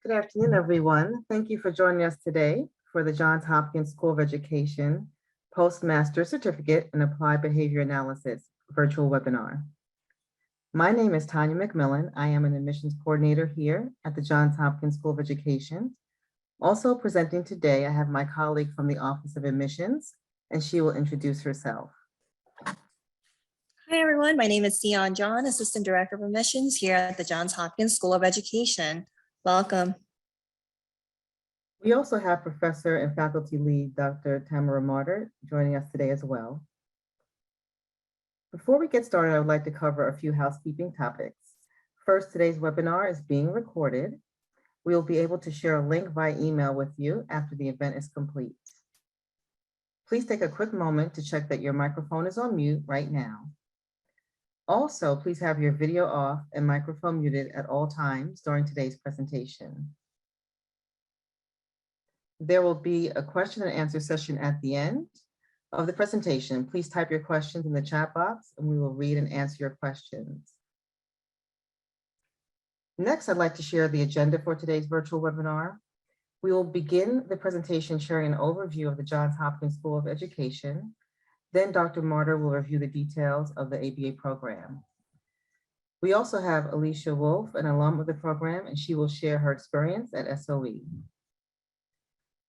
Good afternoon, everyone. Thank you for joining us today for the Johns Hopkins School of Education Postmaster Certificate in Applied Behavior Analysis virtual webinar. My name is Tanya McMillan. I am an admissions coordinator here at the Johns Hopkins School of Education. Also presenting today, I have my colleague from the Office of Admissions, and she will introduce herself. Hi, everyone. My name is Sion John, Assistant Director of Admissions here at the Johns Hopkins School of Education. Welcome. We also have Professor and Faculty Lead, Dr. Tamara Martyr, joining us today as well. Before we get started, I would like to cover a few housekeeping topics. First, today's webinar is being recorded. We will be able to share a link via email with you after the event is complete. Please take a quick moment to check that your microphone is on mute right now. Also, please have your video off and microphone muted at all times during today's presentation. There will be a question and answer session at the end of the presentation. Please type your questions in the chat box and we will read and answer your questions. Next, I'd like to share the agenda for today's virtual webinar. We will begin the presentation sharing an overview of the Johns Hopkins School of Education. Then Dr. Martyr will review the details of the ABA program. We also have Alicia Wolf, an alum of the program, and she will share her experience at SOE.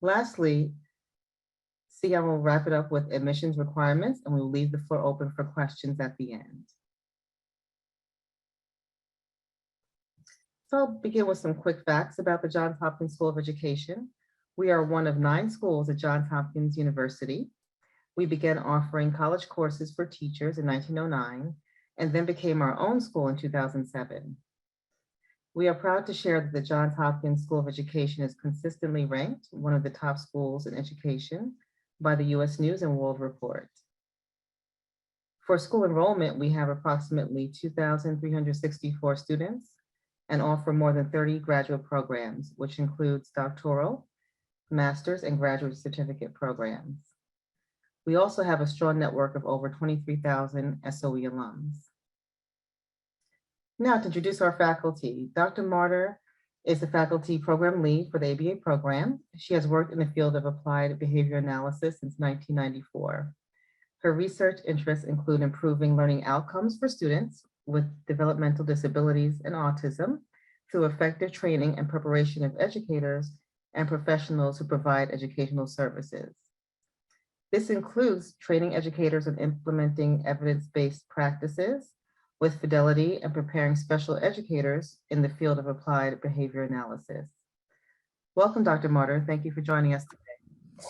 Lastly, Sia will wrap it up with admissions requirements, and we will leave the floor open for questions at the end. So I'll begin with some quick facts about the Johns Hopkins School of Education. We are one of 9 schools at Johns Hopkins University. We began offering college courses for teachers in 1909 and then became our own school in 2007. We are proud to share that the Johns Hopkins School of Education is consistently ranked one of the top schools in education by the U.S. News and World Report. For school enrollment, we have approximately 2,364 students and offer more than 30 graduate programs, which includes doctoral, master's, and graduate certificate programs. We also have a strong network of over 23,000 SOE alums. Now to introduce our faculty, Dr. Martyr is the faculty program lead for the ABA program. She has worked in the field of applied behavior analysis since 1994. Her research interests include improving learning outcomes for students with developmental disabilities and autism through effective training and preparation of educators and professionals who provide educational services. This includes training educators on implementing evidence-based practices with fidelity and preparing special educators in the field of applied behavior analysis. Welcome, Dr. Martyr. Thank you for joining us today.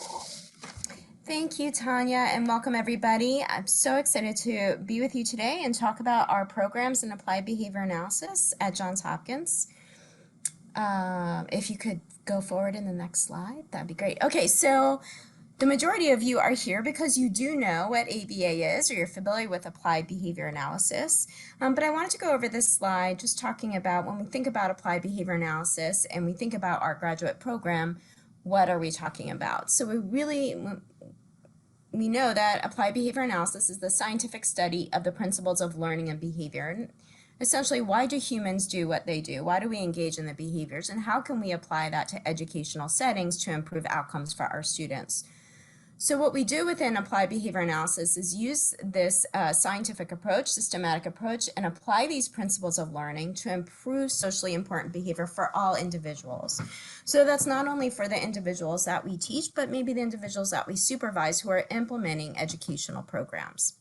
Thank you, Tanya, and welcome everybody. I'm so excited to be with you today and talk about our programs in applied behavior analysis at Johns Hopkins. If you could go forward in the next slide, that'd be great. Okay, so the majority of you are here because you do know what ABA is or you're familiar with applied behavior analysis. But I wanted to go over this slide just talking about when we think about applied behavior analysis and we think about our graduate program, what are we talking about? So we know that applied behavior analysis is the scientific study of the principles of learning and behavior. And essentially, why do humans do what they do? Why do we engage in the behaviors? And how can we apply that to educational settings to improve outcomes for our students? So what we do within applied behavior analysis is use this scientific approach, systematic approach, and apply these principles of learning to improve socially important behavior for all individuals. So that's not only for the individuals that we teach, but maybe the individuals that we supervise who are implementing educational programs.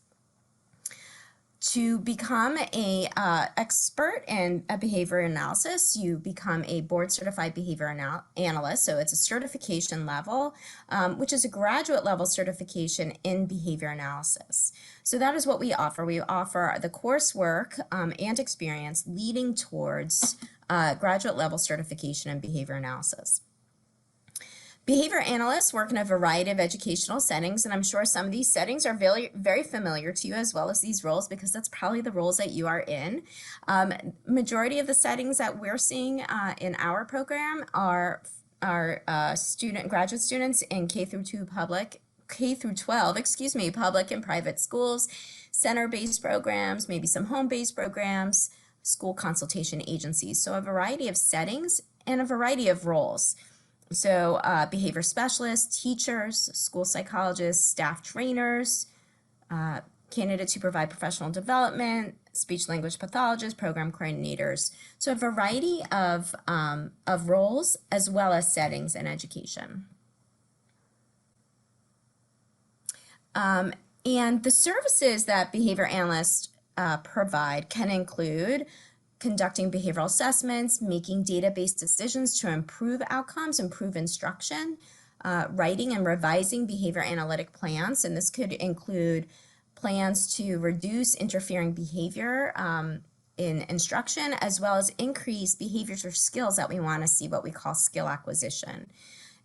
To become a expert in behavior analysis, you become a board certified behavior analyst. So it's a certification level, which is a graduate level certification in behavior analysis. So that is what we offer. We offer the coursework and experience leading towards graduate level certification in behavior analysis. Behavior analysts work in a variety of educational settings, and I'm sure some of these settings are very, very familiar to you as well as these roles because that's probably the roles that you are in. Majority of the settings that we're seeing in our program are graduate students in K through 12, public and private schools, center-based programs, maybe some home-based programs, school consultation agencies. So a variety of settings and a variety of roles. So behavior specialists, teachers, school psychologists, staff trainers, candidates who provide professional development, speech language pathologists, program coordinators. So a variety of roles as well as settings in education. And the services that behavior analysts provide can include conducting behavioral assessments, making data-based decisions to improve outcomes, improve instruction, writing and revising behavior analytic plans, and this could include plans to reduce interfering behavior in instruction, as well as increase behaviors or skills that we want to see, what we call skill acquisition.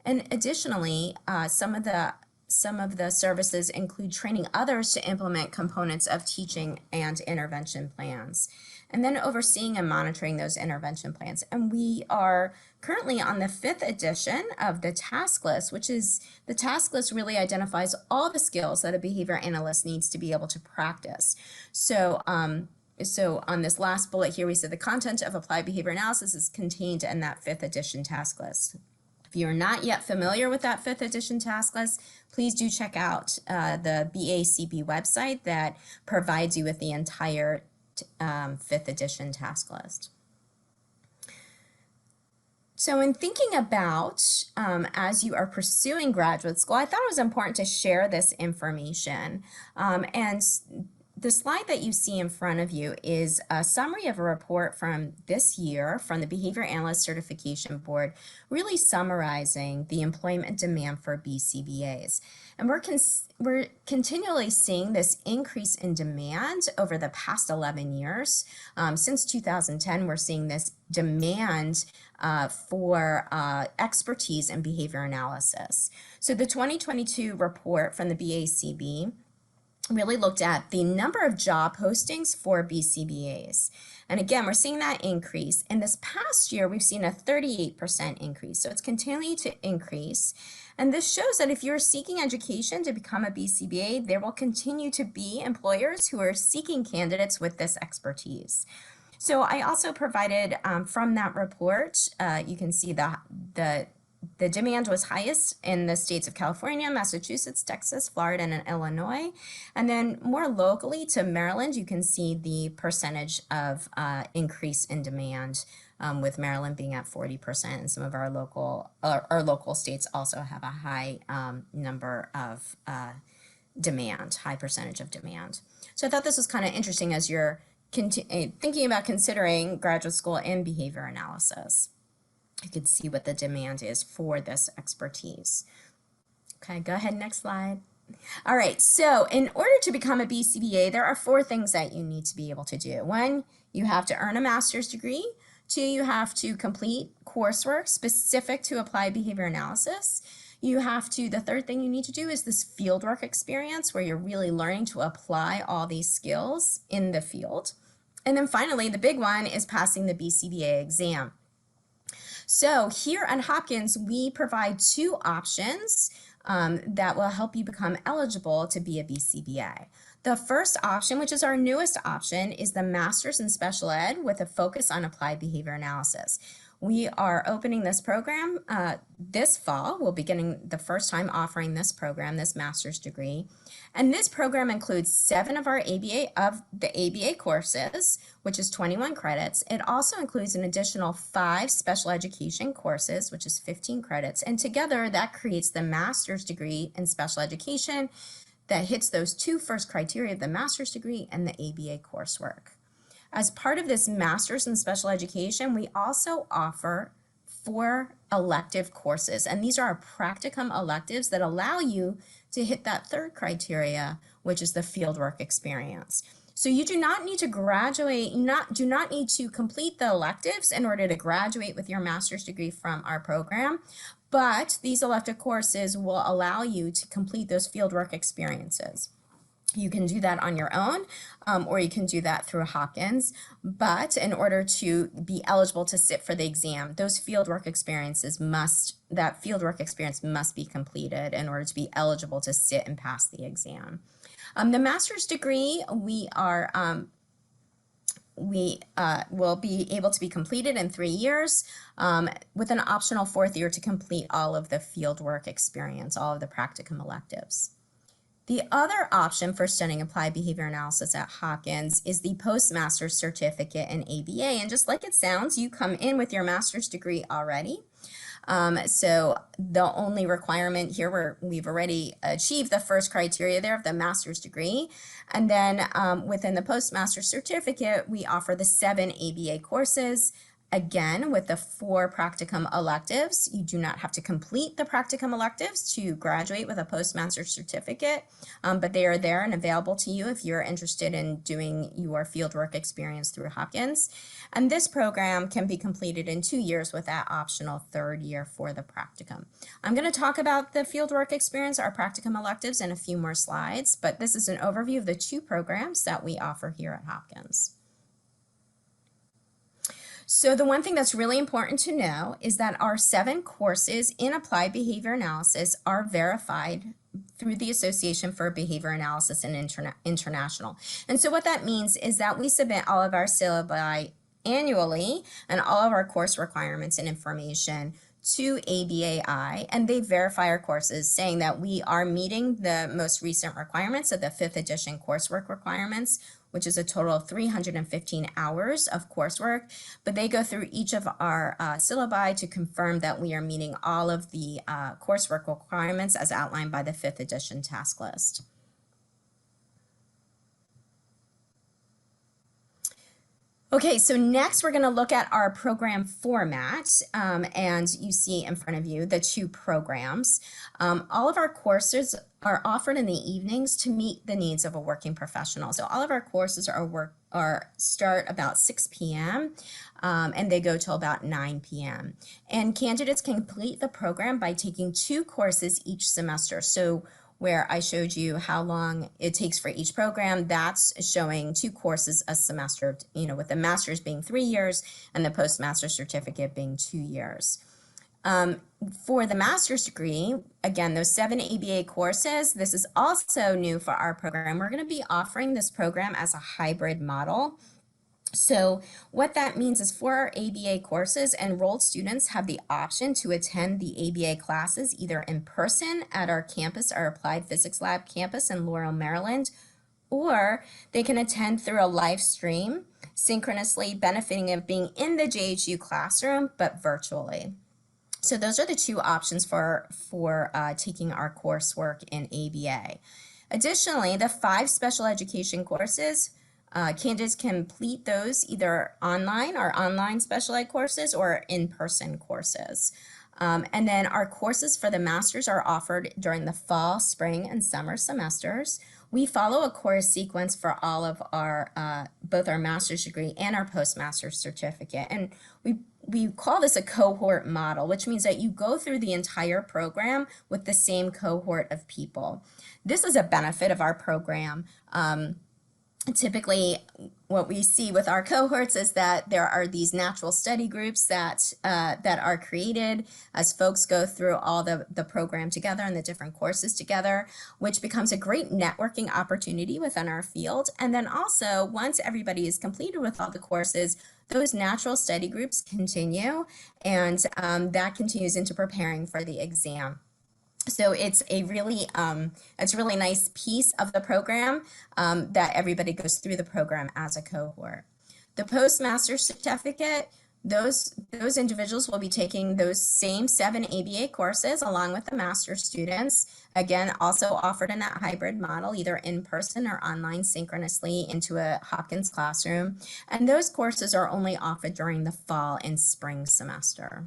And additionally, some of the services include training others to implement components of teaching and intervention plans, and then overseeing and monitoring those intervention plans. And we are currently on the 5th edition of the task list, which is the task list really identifies all the skills that a behavior analyst needs to be able to practice. So on this last bullet here, we said the content of applied behavior analysis is contained in that 5th edition task list. If you are not yet familiar with that 5th edition task list, please do check out the BACB website that provides you with the entire 5th edition task list. So in thinking about as you are pursuing graduate school, I thought it was important to share this information. And the slide that you see in front of you is a summary of a report from this year from the Behavior Analyst Certification Board, really summarizing the employment demand for BCBAs. And we're continually seeing this increase in demand over the past 11 years. Since 2010, we're seeing this demand for expertise in behavior analysis. So the 2022 report from the BACB really looked at the number of job postings for BCBAs. And again, we're seeing that increase. In this past year, we've seen a 38% increase. So it's continuing to increase. And this shows that if you're seeking education to become a BCBA, there will continue to be employers who are seeking candidates with this expertise. So I also provided from that report, you can see the demand was highest in the states of California, Massachusetts, Texas, Florida, and Illinois. And then more locally to Maryland, you can see the percentage of increase in demand, with Maryland being at 40%, and some of our local states also have a high number of high percentage of demand. So I thought this was kind of interesting as you're thinking about considering graduate school in behavior analysis. You can see what the demand is for this expertise. Okay, go ahead, next slide. All right, so in order to become a BCBA, there are 4 things that you need to be able to do. 1, you have to earn a master's degree. 2, you have to complete coursework specific to applied behavior analysis. The 3rd thing you need to do is this fieldwork experience where you're really learning to apply all these skills in the field. And then finally, the big one is passing the BCBA exam. So here at Hopkins, we provide 2 options that will help you become eligible to be a BCBA. The first option, which is our newest option, is the Master's in Special Ed with a focus on applied behavior analysis. We are opening this program this fall. We'll be getting the first time offering this program, this master's degree. And this program includes 7 of the ABA courses, which is 21 credits. It also includes an additional 5 special education courses, which is 15 credits. And together that creates the master's degree in special education that hits those 2 first criteria of the master's degree and the ABA coursework. As part of this master's in special education, we also offer 4 elective courses, and these are our practicum electives that allow you to hit that 3rd criteria, which is the fieldwork experience. So you do not need to graduate, do not need to complete the electives in order to graduate with your master's degree from our program, but these elective courses will allow you to complete those fieldwork experiences. You can do that on your own, or you can do that through Hopkins. But in order to be eligible to sit for the exam, those fieldwork experiences that fieldwork experience must be completed in order to be eligible to sit and pass the exam. The master's degree, we are we will be able to be completed in 3 years with an optional 4th year to complete all of the fieldwork experience, all of the practicum electives. The other option for studying applied behavior analysis at Hopkins is the postmaster's certificate in ABA. And just like it sounds, you come in with your master's degree already. So the only requirement here, we've already achieved the first criteria there of the master's degree. And then within the postmaster's certificate, we offer the 7 ABA courses. Again, with the 4 practicum electives, you do not have to complete the practicum electives to graduate with a postmaster's certificate, but they are there and available to you if you're interested in doing your fieldwork experience through Hopkins. And this program can be completed in 2 years with that optional 3rd year for the practicum. I'm going to talk about the fieldwork experience, our practicum electives, in a few more slides, but this is an overview of the 2 programs that we offer here at Hopkins. So the one thing that's really important to know is that our 7 courses in applied behavior analysis are verified through the Association for Behavior Analysis and International. And so what that means is that we submit all of our syllabi annually and all of our course requirements and information to ABAI, and they verify our courses, saying that we are meeting the most recent requirements of the 5th edition coursework requirements, which is a total of 315 hours of coursework, but they go through each of our syllabi to confirm that we are meeting all of the coursework requirements as outlined by the 5th edition task list. Okay, so next we're going to look at our program format, and you see in front of you the 2 programs. All of our courses are offered in the evenings to meet the needs of a working professional. So all of our courses start about 6 p.m. And they go till about 9 p.m. And candidates can complete the program by taking 2 courses each semester. So where I showed you how long it takes for each program, that's showing 2 courses a semester, with the master's being 3 years and the postmaster's certificate being 2 years. For the master's degree, again, those 7 ABA courses, this is also new for our program. We're going to be offering this program as a hybrid model. So what that means is for our ABA courses, enrolled students have the option to attend the ABA classes either in person at our campus, our Applied Physics Lab campus in Laurel, Maryland, or they can attend through a live stream, synchronously benefiting of being in the JHU classroom, but virtually. So those are the 2 options for taking our coursework in ABA. Additionally, the 5 special education courses, candidates can complete those either online, our online special ed courses, or in-person courses. And then our courses for the master's are offered during the fall, spring, and summer semesters. We follow a course sequence for all of our, both our master's degree and our postmaster's certificate. And we call this a cohort model, which means that you go through the entire program with the same cohort of people. This is a benefit of our program. Typically, what we see with our cohorts is that there are these natural study groups that are created as folks go through all the program together and the different courses together, which becomes a great networking opportunity within our field. And then also, once everybody is completed with all the courses, those natural study groups continue, and that continues into preparing for the exam. So it's a really nice piece of the program that everybody goes through the program as a cohort. The postmaster's certificate, those individuals will be taking those same 7 ABA courses along with the master's students, again, also offered in that hybrid model, either in person or online synchronously into a Hopkins classroom. And those courses are only offered during the fall and spring semester.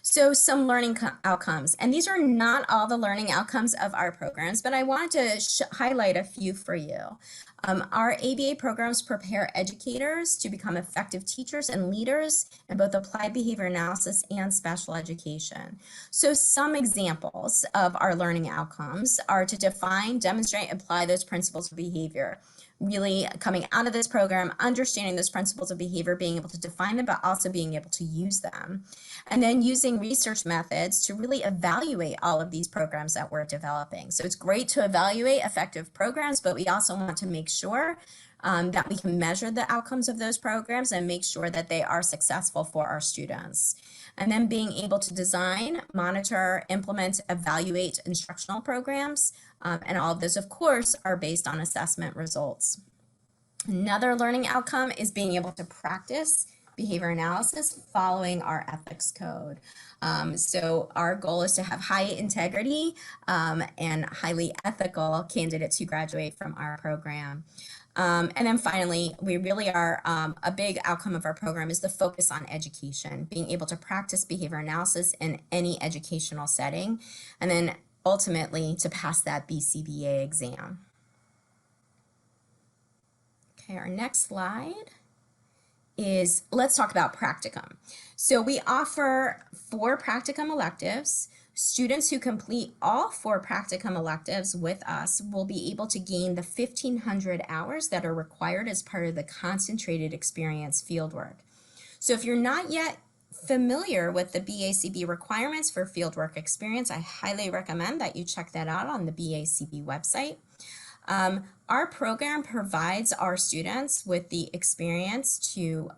So some learning outcomes, and these are not all the learning outcomes of our programs, but I wanted to highlight a few for you. Our ABA programs prepare educators to become effective teachers and leaders in both applied behavior analysis and special education. So some examples of our learning outcomes are to define, demonstrate, apply those principles of behavior. really coming out of this program, understanding those principles of behavior, being able to define them, but also being able to use them. And then using research methods to really evaluate all of these programs that we're developing. So it's great to evaluate effective programs, but we also want to make sure that we can measure the outcomes of those programs and make sure that they are successful for our students. And then being able to design, monitor, implement, evaluate instructional programs. And all of those, of course, are based on assessment results. Another learning outcome is being able to practice behavior analysis following our ethics code. So our goal is to have high integrity and highly ethical candidates who graduate from our program. And then finally, we really are, a big outcome of our program is the focus on education, being able to practice behavior analysis in any educational setting, and then ultimately to pass that BCBA exam. Okay, our next slide is, let's talk about Practicum. So we offer 4 Practicum electives. Students who complete all 4 Practicum electives with us will be able to gain the 1,500 hours that are required as part of the concentrated experience fieldwork. So if you're not yet familiar with the BACB requirements for fieldwork experience, I highly recommend that you check that out on the BACB website. Our program provides our students with the experience to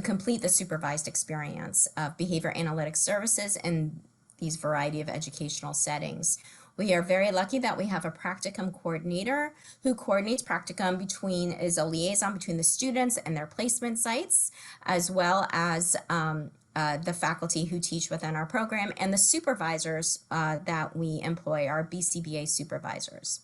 complete the supervised experience of behavior analytics services in these variety of educational settings. We are very lucky that we have a practicum coordinator who coordinates practicum is a liaison between the students and their placement sites, as well as the faculty who teach within our program, and the supervisors that we employ, our BCBA supervisors.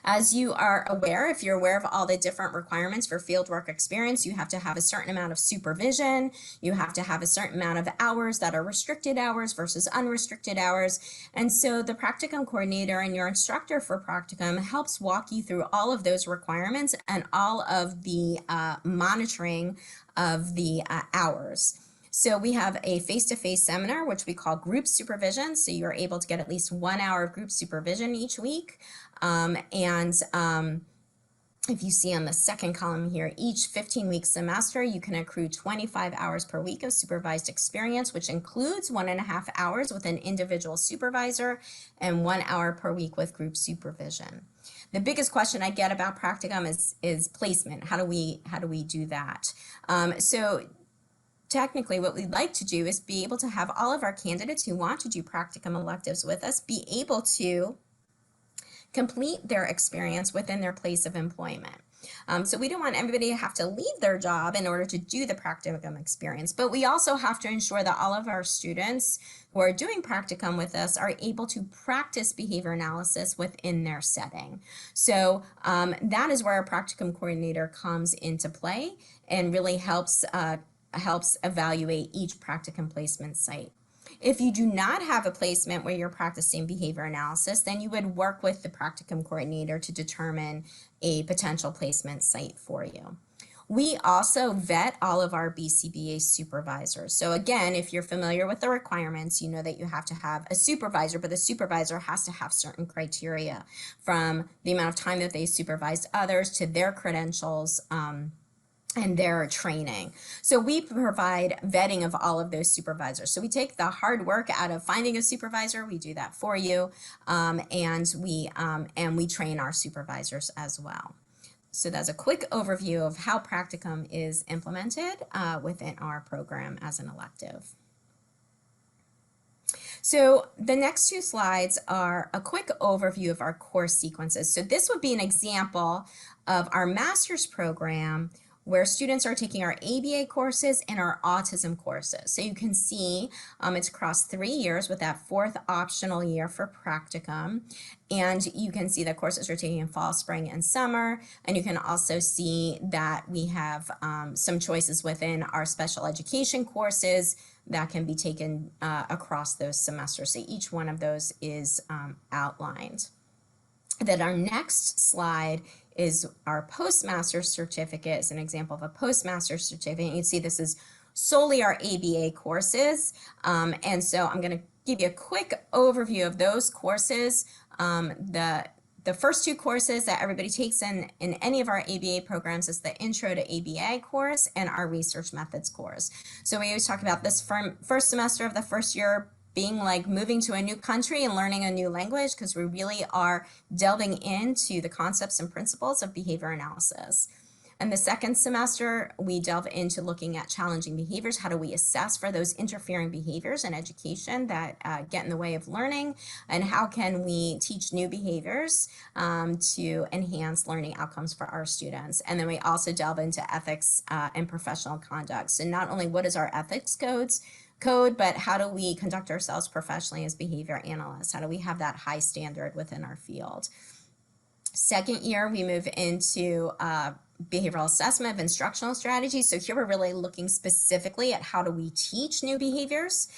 As you are aware, if you're aware of all the different requirements for fieldwork experience, you have to have a certain amount of supervision, you have to have a certain amount of hours that are restricted hours versus unrestricted hours. And so the practicum coordinator and your instructor for practicum helps walk you through all of those requirements and all of the monitoring of the hours. So we have a face-to-face seminar, which we call group supervision. So you're able to get at least 1 hour of group supervision each week. If you see on the second column here, each 15-week semester, you can accrue 25 hours per week of supervised experience, which includes 1.5 hours with an individual supervisor and 1 hour per week with group supervision. The biggest question I get about practicum is placement. How do we do that? So technically, what we'd like to do is be able to have all of our candidates who want to do practicum electives with us be able to complete their experience within their place of employment. So we don't want everybody to have to leave their job in order to do the practicum experience, but we also have to ensure that all of our students who are doing practicum with us are able to practice behavior analysis within their setting. So that is where our practicum coordinator comes into play and really helps evaluate each practicum placement site. If you do not have a placement where you're practicing behavior analysis, then you would work with the practicum coordinator to determine a potential placement site for you. We also vet all of our BCBA supervisors. So again, if you're familiar with the requirements, you know that you have to have a supervisor, but the supervisor has to have certain criteria, from the amount of time that they supervise others to their credentials, and their training. So we provide vetting of all of those supervisors. So we take the hard work out of finding a supervisor, we do that for you, and we train our supervisors as well. So that's a quick overview of how practicum is implemented within our program as an elective. So the next 2 slides are a quick overview of our course sequences. So this would be an example of our master's program where students are taking our ABA courses and our autism courses. So you can see it's across 3 years with that 4th optional year for practicum. And you can see the courses are taking in fall, spring, and summer. And you can also see that we have some choices within our special education courses that can be taken across those semesters. So each one of those is outlined. Then our next slide is our postmaster's certificate. It's an example of a postmaster's certificate. You can see this is solely our ABA courses. And so I'm going to give you a quick overview of those courses. The the first two courses that everybody takes in any of our ABA programs is the Intro to ABA course and our Research Methods course. So we always talk about this first semester of the first year being like moving to a new country and learning a new language, because we really are delving into the concepts and principles of behavior analysis. And the second semester, we delve into looking at challenging behaviors. How do we assess for those interfering behaviors in education that get in the way of learning? And how can we teach new behaviors to enhance learning outcomes for our students? And then we also delve into ethics and professional conduct. So not only what is our ethics code, but how do we conduct ourselves professionally as behavior analysts? How do we have that high standard within our field? Second year, we move into behavioral assessment of instructional strategies. So here we're really looking specifically at how do we teach new behaviors.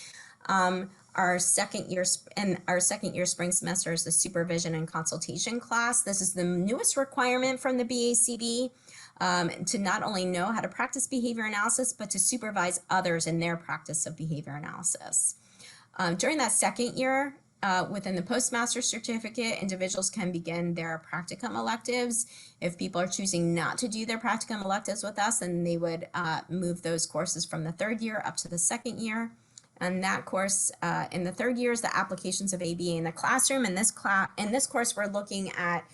Our second year spring semester is the supervision and consultation class. This is the newest requirement from the BACB to not only know how to practice behavior analysis, but to supervise others in their practice of behavior analysis. During that second year, within the postmaster certificate, individuals can begin their practicum electives. If people are choosing not to do their practicum electives with us, then they would move those courses from the third year up to the second year. And that course in the third year is the applications of ABA in the classroom. In this course, we're looking at,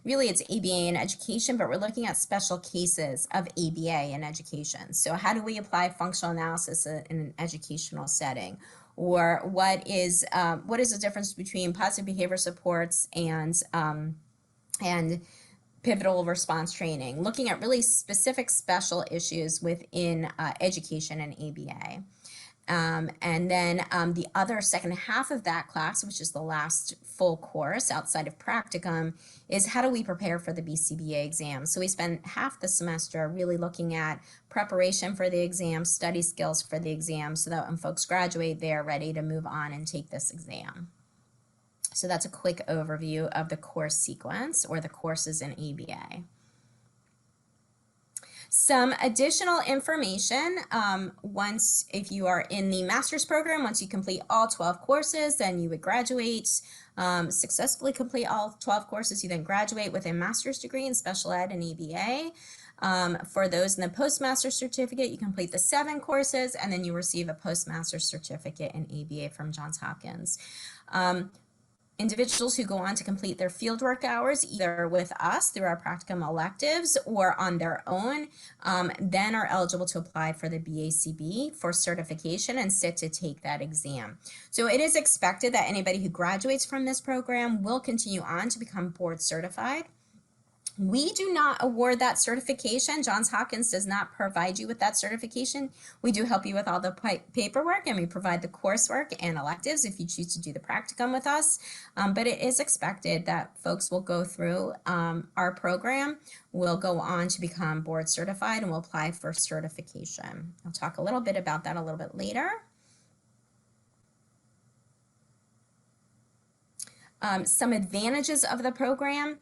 really it's ABA in education, but we're looking at special cases of ABA in education. So how do we apply functional analysis in an educational setting? Or what is the difference between positive behavior supports and pivotal response training? Looking at really specific special issues within education and ABA. And then the other second half of that class, which is the last full course outside of practicum, is how do we prepare for the BCBA exam? So we spend half the semester really looking at preparation for the exam, study skills for the exam, so that when folks graduate, they are ready to move on and take this exam. So that's a quick overview of the course sequence or the courses in ABA. Some additional information, if you are in the master's program, once you complete all 12 courses, then you would graduate, successfully complete all 12 courses, you then graduate with a master's degree in special ed and ABA. For those in the postmaster's certificate, you complete the 7 courses, and then you receive a postmaster's certificate in ABA from Johns Hopkins. Individuals who go on to complete their fieldwork hours, either with us through our practicum electives or on their own, then are eligible to apply for the BACB for certification and sit to take that exam. So it is expected that anybody who graduates from this program will continue on to become board certified. We do not award that certification. Johns Hopkins does not provide you with that certification. We do help you with all the paperwork, and we provide the coursework and electives if you choose to do the practicum with us. But it is expected that folks will go through our program, will go on to become board certified, and will apply for certification. I'll talk a little bit about that a little bit later. Some advantages of the program.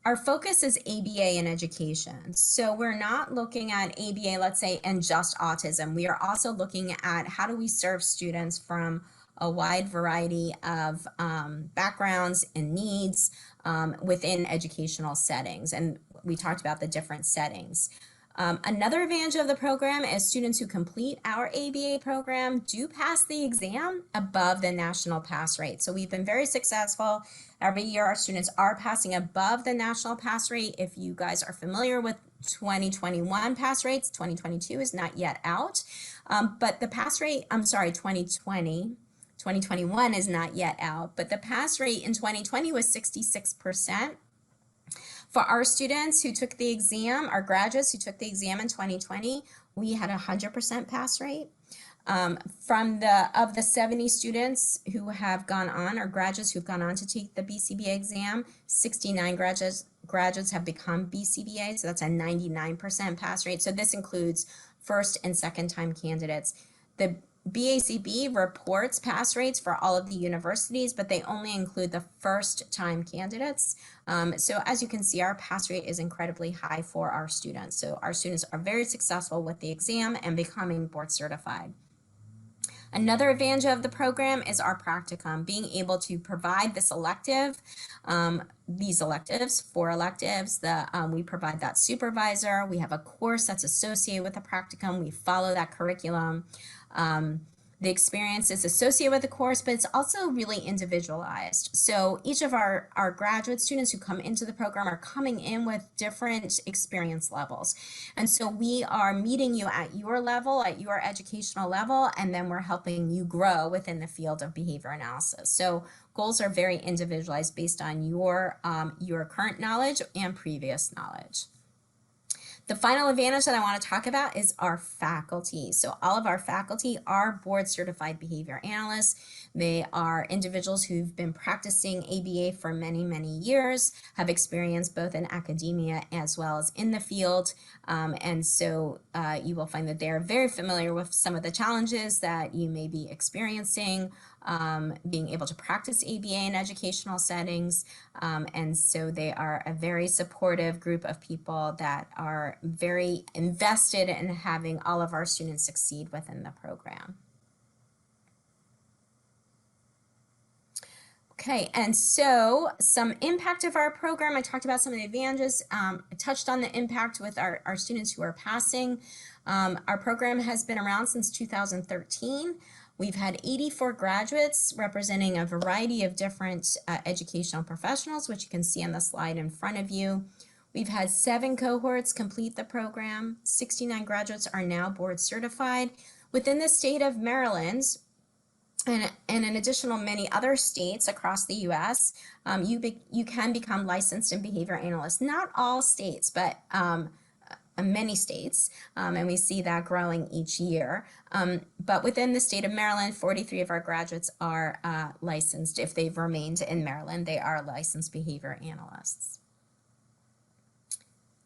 Our focus is ABA in education. So we're not looking at ABA, let's say, and just autism. We are also looking at how do we serve students from a wide variety of backgrounds and needs within educational settings. And we talked about the different settings. Another advantage of the program is students who complete our ABA program do pass the exam above the national pass rate. So we've been very successful. Every year our students are passing above the national pass rate. If you guys are familiar with 2021 pass rates, 2022 is not yet out, but the pass rate, 2021 is not yet out, but the pass rate in 2020 was 66%. For our students who took the exam, our graduates who took the exam in 2020, we had a 100% pass rate. Of the 70 students who have gone on, or graduates who've gone on to take the BCBA exam, 69 graduates have become BCBA, so that's a 99% pass rate. So this includes first and second time candidates. The BACB reports pass rates for all of the universities, but they only include the first time candidates. So as you can see, our pass rate is incredibly high for our students. So our students are very successful with the exam and becoming board certified. Another advantage of the program is our practicum, being able to provide this elective, these electives, 4 electives, we provide that supervisor. We have a course that's associated with the practicum. We follow that curriculum. The experience is associated with the course, but it's also really individualized. So each of our graduate students who come into the program are coming in with different experience levels. And so we are meeting you at your level, at your educational level, and then we're helping you grow within the field of behavior analysis. So goals are very individualized based on your current knowledge and previous knowledge. The final advantage that I want to talk about is our faculty. So all of our faculty are board certified behavior analysts. They are individuals who've been practicing ABA for many, many years, have experience both in academia as well as in the field. And so you will find that they're very familiar with some of the challenges that you may be experiencing, being able to practice ABA in educational settings. And so they are a very supportive group of people that are very invested in having all of our students succeed within the program. Okay, and so some impact of our program. I talked about some of the advantages. I touched on the impact with our students who are passing. Our program has been around since 2013. We've had 84 graduates representing a variety of different educational professionals, which you can see on the slide in front of you. We've had 7 cohorts complete the program. 69 graduates are now board certified. Within the state of Maryland, and in additional many other states across the U.S., you can become licensed in behavior analyst. Not all states, but many states, and we see that growing each year. But within the state of Maryland, 43 of our graduates are licensed. If they've remained in Maryland, they are licensed behavior analysts.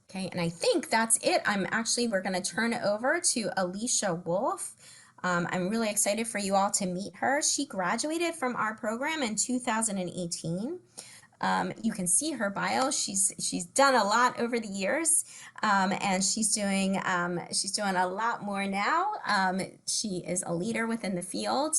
Okay, and I think that's it. We're going to turn it over to Alicia Wolf. I'm really excited for you all to meet her. She graduated from our program in 2018. You can see her bio. She's done a lot over the years, and she's doing a lot more now. She is a leader within the field,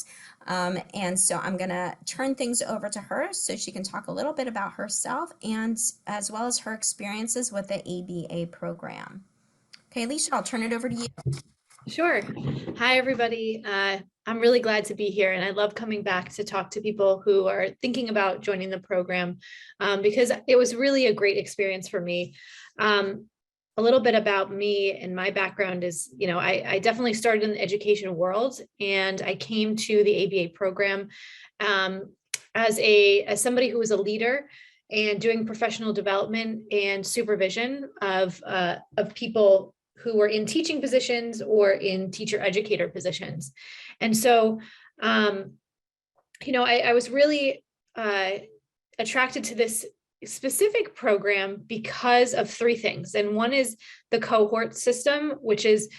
and so I'm gonna turn things over to her so she can talk a little bit about herself and as well as her experiences with the ABA program. Okay, Alicia, I'll turn it over to you. Sure. Hi, everybody. I'm really glad to be here, and I love coming back to talk to people who are thinking about joining the program because it was really a great experience for me. A little bit about me and my background is, I definitely started in the education world, and I came to the ABA program as somebody who was a leader and doing professional development and supervision of people who were in teaching positions or in teacher educator positions. And so, I was really attracted to this specific program because of 3 things. And one is the cohort system, which is,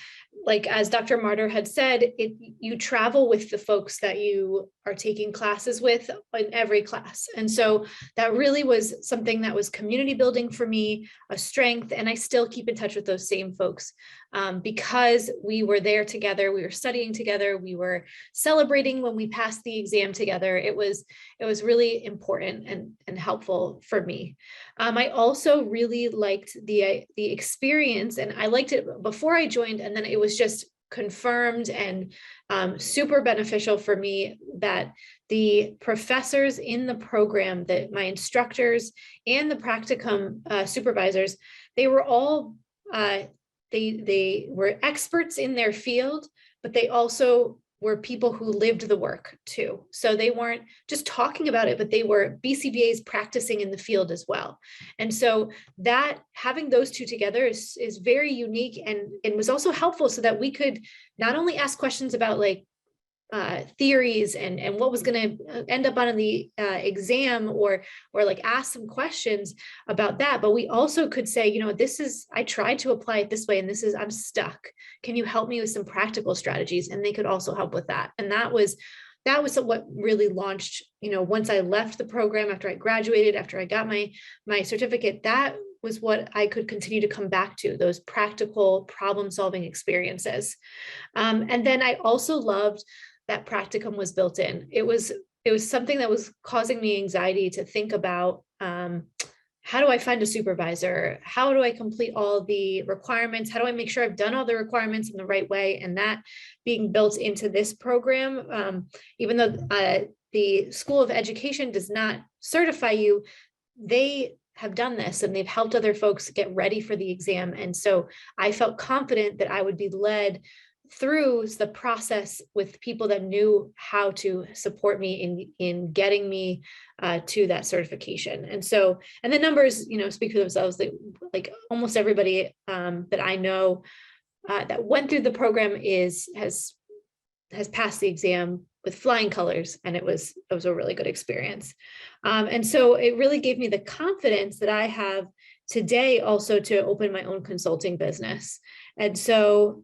like, as Dr. Martyr had said, you travel with the folks that you are taking classes with in every class. And so that really was something that was community building for me, a strength. And I still keep in touch with those same folks because we were there together. We were studying together. We were celebrating when we passed the exam together. It was really important and helpful for me. I also really liked the experience, and I liked it before I joined, and then it was just confirmed and super beneficial for me that the professors in the program, that my instructors and the practicum supervisors, they were all they were experts in their field, but they also were people who lived the work too. So they weren't just talking about it, but they were BCBAs practicing in the field as well. And so that having those 2 together is very unique and was also helpful so that we could not only ask questions about theories and what was going to end up on the exam or like ask some questions about that, but we also could say, I tried to apply it this way and I'm stuck. Can you help me with some practical strategies? And they could also help with that. And that was what really launched, once I left the program, after I graduated, after I got my certificate, that was what I could continue to come back to, those practical problem-solving experiences. And then I also loved that practicum was built in. It was something that was causing me anxiety to think about, how do I find a supervisor? How do I complete all the requirements? How do I make sure I've done all the requirements in the right way? And that being built into this program, even though the School of Education does not certify you, they have done this and they've helped other folks get ready for the exam. And so I felt confident that I would be led through the process with people that knew how to support me in getting me to that certification. And so, and the numbers, you know, speak for themselves. That like almost everybody that I know that went through the program has passed the exam with flying colors, and it was a really good experience. And so it really gave me the confidence that I have today also to open my own consulting business. And so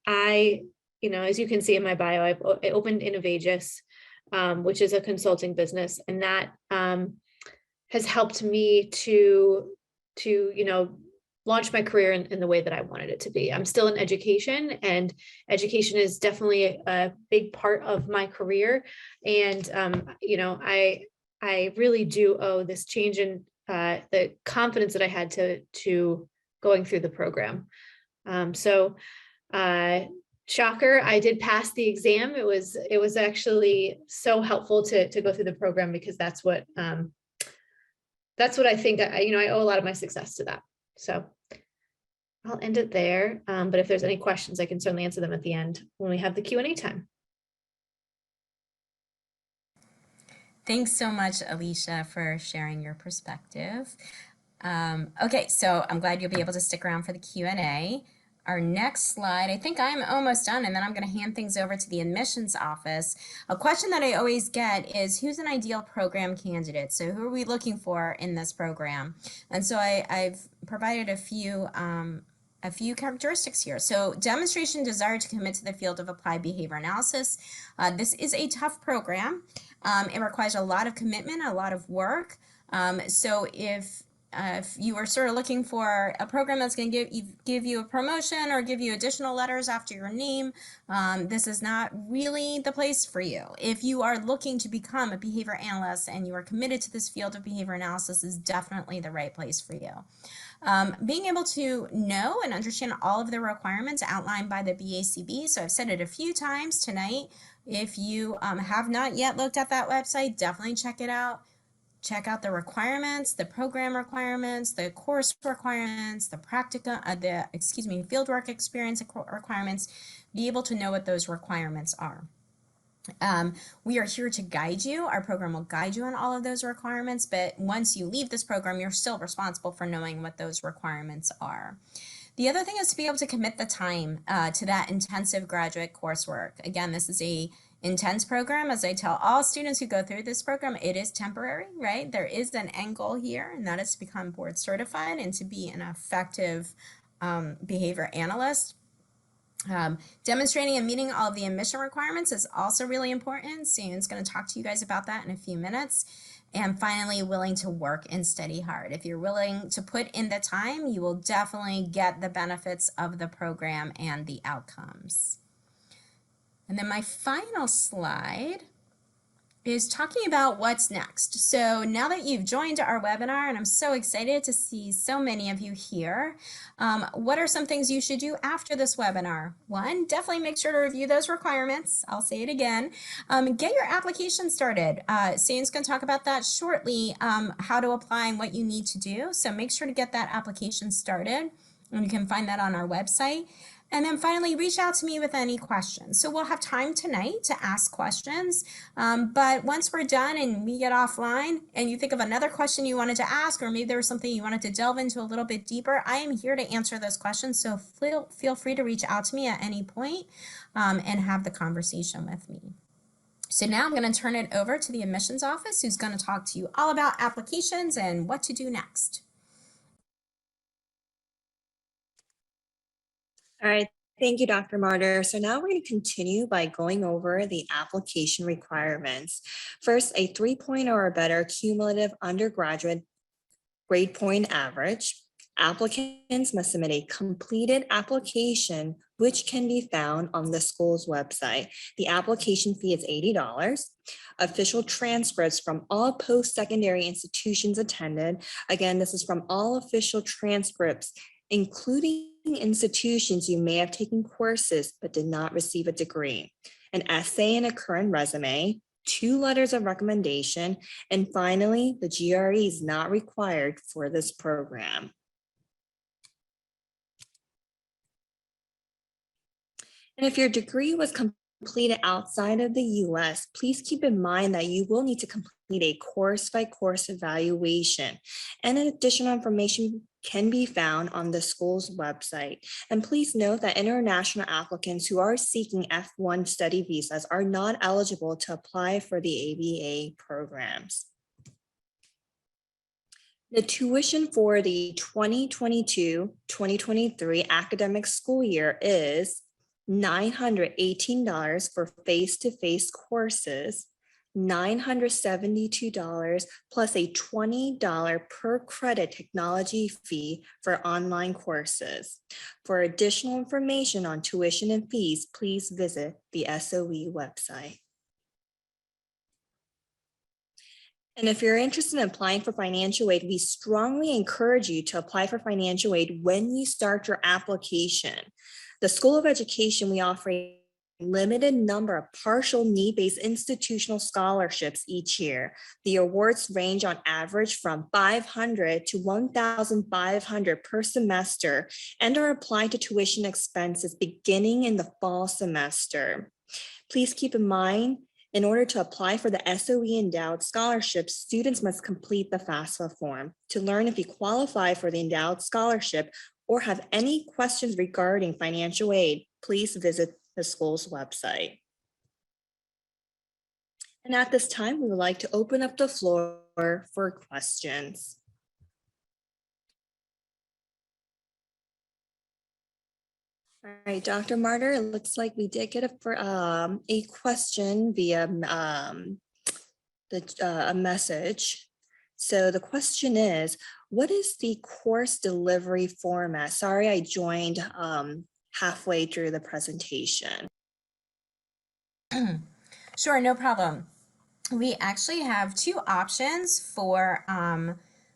I, you know, as you can see in my bio, I opened Innovagus, which is a consulting business, and that has helped me to you know, launch my career in the way that I wanted it to be. I'm still in education, and education is definitely a big part of my career. And you know, I really do owe this change in the confidence that I had to going through the program. Shocker, I did pass the exam. It was actually so helpful to go through the program, because that's what I think, you know, I owe a lot of my success to that. So I'll end it there. But if there's any questions, I can certainly answer them at the end when we have the Q&A time. Thanks so much, Alicia, for sharing your perspective. Okay, so I'm glad you'll be able to stick around for the Q&A. Our next slide, I think I'm almost done, and then I'm going to hand things over to the admissions office. A question that I always get is, who's an ideal program candidate? So who are we looking for in this program? And so I've provided a few characteristics here. So demonstration desire to commit to the field of applied behavior analysis. This is a tough program. It requires a lot of commitment, a lot of work. So if you are sort of looking for a program that's going to give you a promotion or give you additional letters after your name, this is not really the place for you. If you are looking to become a behavior analyst and you are committed to this field of behavior analysis, is definitely the right place for you. Being able to know and understand all of the requirements outlined by the BACB. So I've said it a few times tonight. If you have not yet looked at that website, definitely check it out. Check out the requirements, the program requirements, the course requirements, the practicum, fieldwork experience requirements. Be able to know what those requirements are. We are here to guide you. Our program will guide you on all of those requirements, but once you leave this program, you're still responsible for knowing what those requirements are. The other thing is to be able to commit the time to that intensive graduate coursework. Again, this is a intense program. As I tell all students who go through this program, it is temporary, right? There is an end goal here, and that is to become board certified and to be an effective behavior analyst. Demonstrating and meeting all of the admission requirements is also really important. Susan's going to talk to you guys about that in a few minutes. And finally, willing to work and study hard. If you're willing to put in the time, you will definitely get the benefits of the program and the outcomes. And then my final slide is talking about what's next. So now that you've joined our webinar, and I'm so excited to see so many of you here, what are some things you should do after this webinar? One, definitely make sure to review those requirements. I'll say it again. Get your application started. Sane's going to talk about that shortly, how to apply and what you need to do. So make sure to get that application started, and you can find that on our website. And then finally, reach out to me with any questions. So we'll have time tonight to ask questions, but once we're done and we get offline and you think of another question you wanted to ask, or maybe there was something you wanted to delve into a little bit deeper, I am here to answer those questions. So feel free to reach out to me at any point and have the conversation with me. So now I'm going to turn it over to the admissions office, who's going to talk to you all about applications and what to do next. All right, thank you, Dr. Martyr. So now we're going to continue by going over the application requirements. First, a 3.0 or better cumulative undergraduate grade point average. Applicants must submit a completed application, which can be found on the school's website. The application fee is $80. Official transcripts from all post-secondary institutions attended. Again, this is from all official transcripts, including institutions you may have taken courses but did not receive a degree. An essay and a current resume, 2 letters of recommendation, and finally, the GRE is not required for this program. And if your degree was completed outside of the US, please keep in mind that you will need to complete a course-by-course evaluation. And additional information can be found on the school's website. And please note that international applicants who are seeking F1 study visas are not eligible to apply for the ABA programs. The tuition for the 2022-2023 academic school year is $918 for face-to-face courses, $972 plus a $20 per credit technology fee for online courses. For additional information on tuition and fees, please visit the SOE website. And if you're interested in applying for financial aid, we strongly encourage you to apply for financial aid when you start your application. The School of Education, we offer a limited number of partial need-based institutional scholarships each year. The awards range on average from $500 to $1,500 per semester and are applied to tuition expenses beginning in the fall semester. Please keep in mind, in order to apply for the SOE endowed scholarship, students must complete the FAFSA form. To learn if you qualify for the endowed scholarship or have any questions regarding financial aid, please visit the school's website. And at this time, we would like to open up the floor for questions. All right, Dr. Martyr, it looks like we did get a question via a message. So the question is, what is the course delivery format? Sorry, I joined halfway through the presentation. Sure, no problem. We actually have 2 options for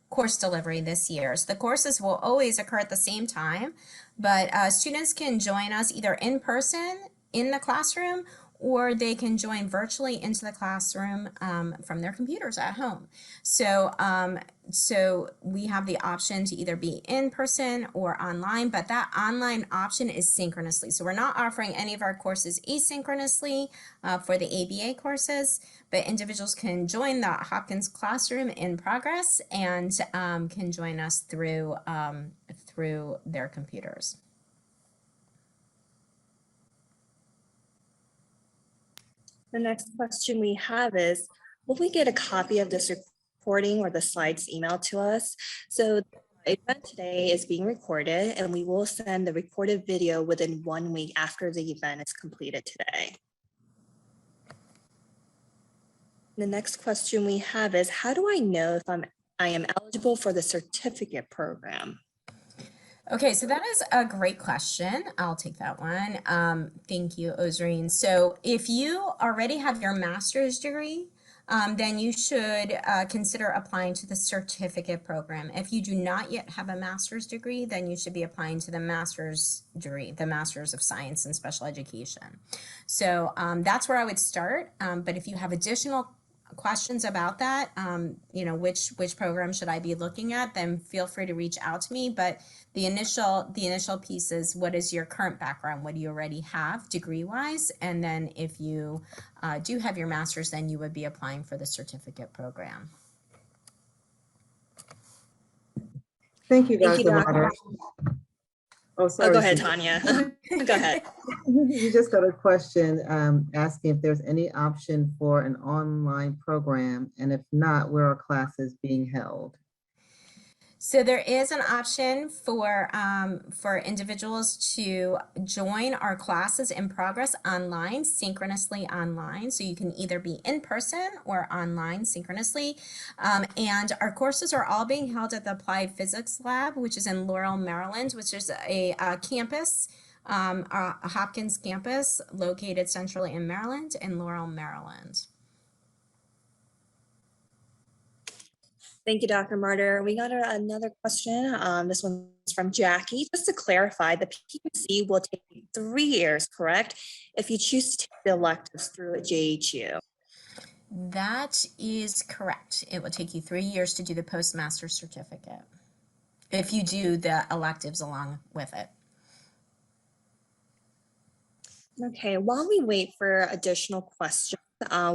course delivery this year. So the courses will always occur at the same time, but students can join us either in person in the classroom, or they can join virtually into the classroom from their computers at home. So, so we have the option to either be in person or online, but that online option is synchronously. So we're not offering any of our courses asynchronously for the ABA courses, but individuals can join the Hopkins classroom in progress and can join us through, through their computers. The next question we have is, will we get a copy of this recording or the slides emailed to us? So the event today is being recorded and we will send the recorded video within 1 week after the event is completed today. The next question we have is, how do I know if I am eligible for the certificate program? Okay, so that is a great question. I'll take that one. Thank you, Ozreen. So if you already have your master's degree, then you should consider applying to the certificate program. If you do not yet have a master's degree, then you should be applying to the master's degree, the Master's of Science in Special Education. So that's where I would start. But if you have additional questions about that, you know, which program should I be looking at, then feel free to reach out to me. But the initial piece is, what is your current background? What do you already have degree wise? And then if you do have your master's, then you would be applying for the certificate program. Thank you, Thank you, Dr. Dr. Martyr. Oh, sorry. Oh, go ahead, Susan. Tanya. Go ahead. We just got a question asking if there's any option for an online program, and if not, where are classes being held? So there is an option for individuals to join our classes in progress online, synchronously online. So you can either be in person or online synchronously. And our courses are all being held at the Applied Physics Lab, which is in Laurel, Maryland, which is a campus, a Hopkins campus located centrally in Maryland, in Laurel, Maryland. Thank you, Dr. Martyr. We got another question. This one's from Jackie. Just to clarify, the PUC will take 3 years, correct? If you choose to take the electives through a JHU. That is correct. It will take you 3 years to do the postmaster certificate if you do the electives along with it. Okay, while we wait for additional questions,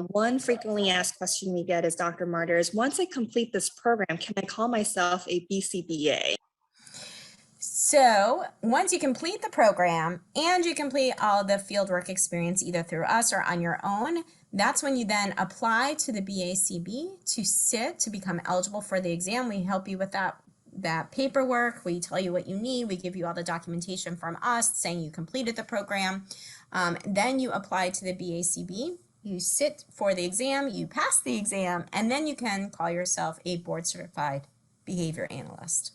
one frequently asked question we get is, Dr. Martyr, is once I complete this program, can I call myself a BCBA? So once you complete the program and you complete all the fieldwork experience either through us or on your own, that's when you then apply to the BACB to become eligible for the exam. We help you with that paperwork. We tell you what you need. We give you all the documentation from us saying you completed the program. Then you apply to the BACB. You sit for the exam, you pass the exam, and then you can call yourself a board certified behavior analyst.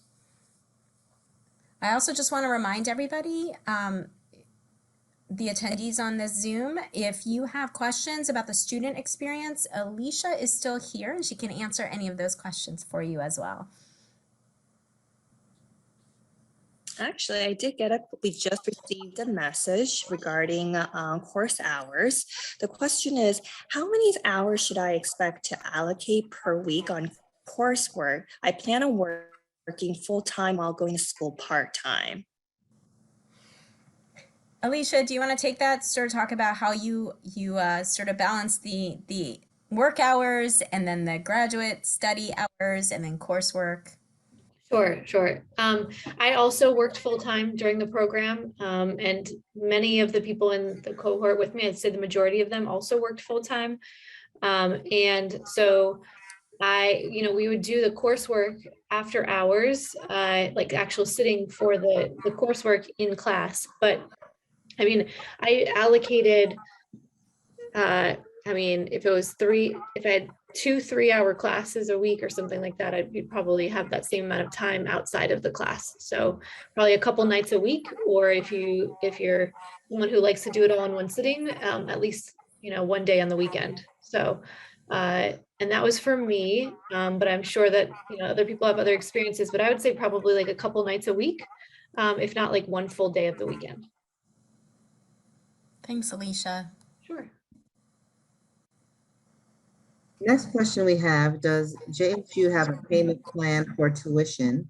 I also just want to remind everybody, the attendees on this Zoom, if you have questions about the student experience, Alicia is still here and she can answer any of those questions for you as well. Actually, we just received a message regarding course hours. The question is, how many hours should I expect to allocate per week on coursework? I plan on working full-time while going to school part-time. Alicia, do you want to take that, sort of talk about how you sort of balance the work hours and then the graduate study hours and then coursework? Sure. I also worked full-time during the program, and many of the people in the cohort with me, I'd say the majority of them also worked full-time. And so we would do the coursework after hours, like actual sitting for the coursework in class. But I mean, I allocated, if I had 2 3-hour classes a week or something like that, I'd probably have that same amount of time outside of the class. So probably a couple nights a week, or if you're someone who likes to do it all in one sitting, at least, one day on the weekend. So, and that was for me, but I'm sure that, other people have other experiences, but I would say probably like a couple nights a week, if not like one full day of the weekend. Thanks, Alicia. Sure. Next question we have, does JHU have a payment plan for tuition?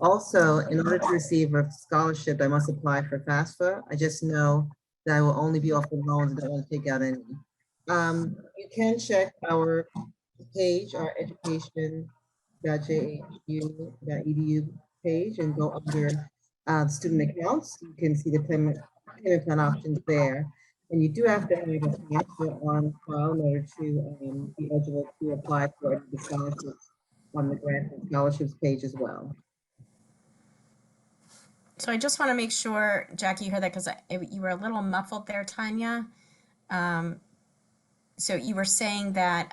Also, in order to receive a scholarship, I must apply for FAFSA. I just know that I will only be offered loans and don't want to take out any. You can check our page, our education.jhu.edu page, and go under student accounts. You can see the payment plan options there. And you do have to have a FAFSA on file in order to be eligible to apply for the scholarships on the grant and scholarships page as well. So I just want to make sure, Jackie, you heard that because you were a little muffled there, Tanya. So you were saying that,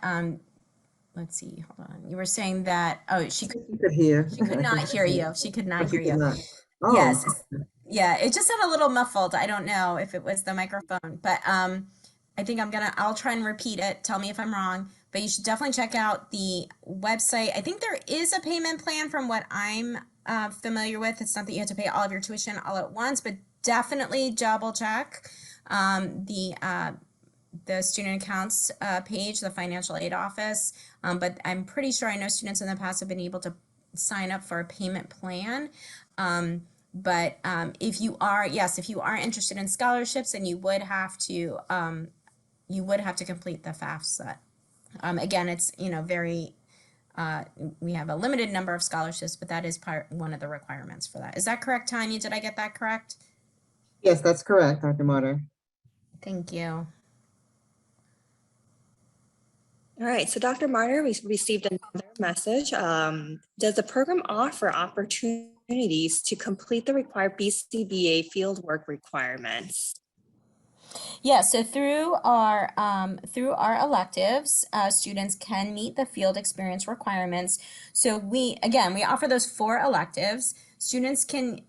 let's see, hold on. You were saying that, she could hear. She could not hear you. She could not hear you. Oh. Yes. Yeah, it just sounded a little muffled. I don't know if it was the microphone, but I think I'll try and repeat it. Tell me if I'm wrong, but you should definitely check out the website. I think there is a payment plan from what I'm familiar with. It's not that you have to pay all of your tuition all at once, but definitely double check the student accounts page, the financial aid office. But I'm pretty sure I know students in the past have been able to sign up for a payment plan. But if you are interested in scholarships, then you would have to complete the FAFSA. Again, it's we have a limited number of scholarships, but that is one of the requirements for that. Is that correct, Tanya? Did I get that correct? Yes, that's correct, Dr. Martyr. Thank you. All right, so Dr. Martyr, we received another message. Does the program offer opportunities to complete the required BCBA fieldwork requirements? Yeah, so through our electives, students can meet the field experience requirements. So we offer those 4 electives. Students can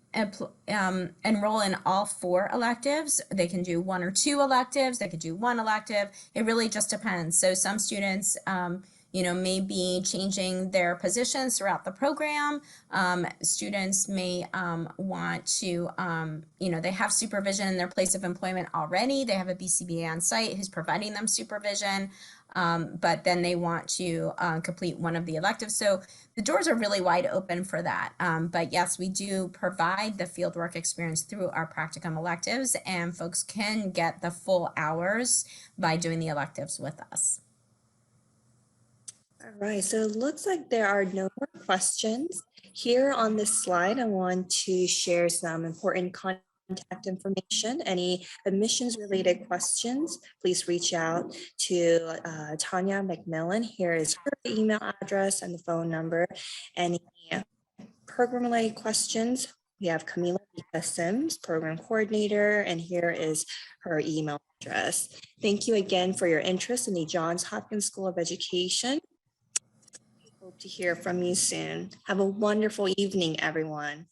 enroll in all 4 electives. They can do 1 or 2 electives. They could do 1 elective. It really just depends. So some students, may be changing their positions throughout the program. Students may want to, they have supervision in their place of employment already. They have a BCBA on site who's providing them supervision, but then they want to complete one of the electives. So the doors are really wide open for that. But yes, we do provide the fieldwork experience through our practicum electives, and folks can get the full hours by doing the electives with us. All right, so it looks like there are no more questions. Here on this slide, I want to share some important contact information. Any admissions related questions, please reach out to Tanya McMillan. Here is her email address and the phone number. Any program related questions, we have Camila Sims, program coordinator, and here is her email address. Thank you again for your interest in the Johns Hopkins School of Education. Hope to hear from you soon. Have a wonderful evening, everyone.